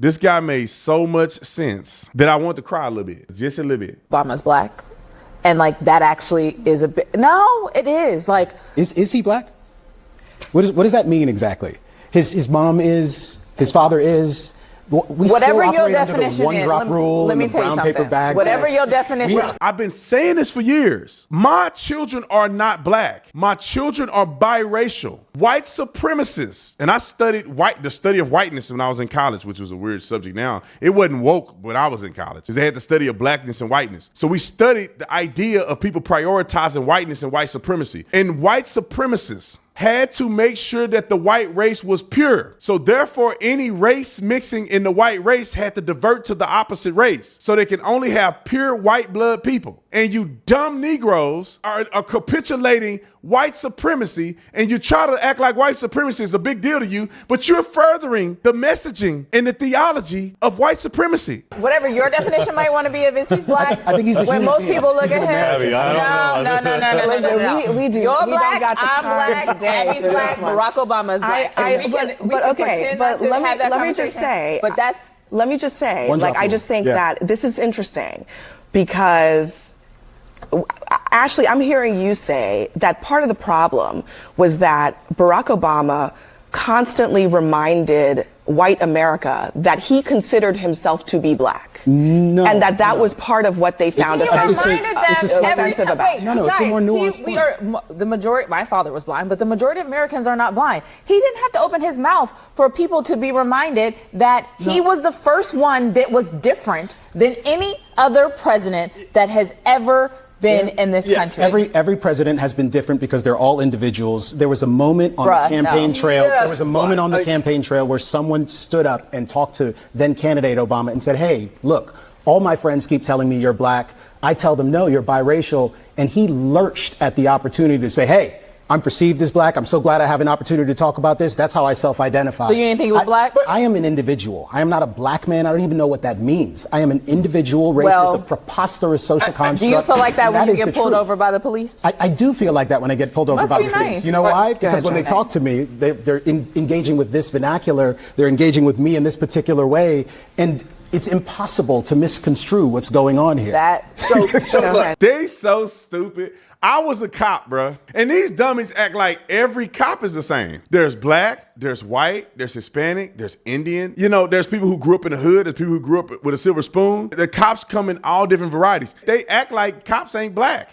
This guy made so much sense that I want to cry a little bit, just a little bit. Obama's black. And like that actually is a bit, no, it is. Like, is he black? What does that mean exactly? His mom is, his father is. Whatever your definition is, let me tell you something. Whatever your definition. I've been saying this for years. My children are not black. My children are biracial. White supremacists. And I studied the study of whiteness when I was in college, which was a weird subject now. It wasn't woke when I was in college, because they had the study of blackness and whiteness. So we studied the idea of people prioritizing whiteness and white supremacy. And white supremacists had to make sure that the white race was pure. So therefore, any race mixing in the white race had to divert to the opposite race. So they can only have pure white blood people. And you dumb Negroes are capitulating white supremacy, and you try to act like white supremacy is a big deal to you, but you're furthering the messaging and the theology of white supremacy. Whatever your definition might want to be of is he's black. I think he's a when most people look at him, no. We do. You're we black, don't got the I'm time black, today Abby's black, Barack Obama is black. Let me just say, I just think that this is interesting because Ashley, I'm hearing you say that part of the problem was that Barack Obama constantly reminded white America that he considered himself to be black. No. And that was part of what they found offensive about. No, it's a more nuanced point. The majority, my father was blind, but the majority of Americans are not blind. He didn't have to open his mouth for people to be reminded that he was the first one that was different than any other president that has ever been in this country. Every president has been different because they're all individuals. There was a moment on the campaign trail. There was a moment on the campaign trail where someone stood up and talked to then candidate Obama and said, "Hey, look, all my friends keep telling me you're black. I tell them, no, you're biracial." And he lurched at the opportunity to say, "Hey, I'm perceived as black. I'm so glad I have an opportunity to talk about this. That's how I self-identify." So you didn't think he was black? I am an individual. I am not a black man. I don't even know what that means. I am an individual. Race is a preposterous social construct. Do you feel like that when you get pulled over by the police? I do feel like that when I get pulled over by the police. You know why? Because when they talk to me, they're engaging with this vernacular. They're engaging with me in this particular way. And it's impossible to misconstrue what's going on here. So look, they so stupid. I was a cop, bruh. And these dummies act like every cop is the same. There's black, there's white, there's Hispanic, there's Indian. You know, there's people who grew up in the hood, there's people who grew up with a silver spoon. The cops come in all different varieties. They act like cops ain't black.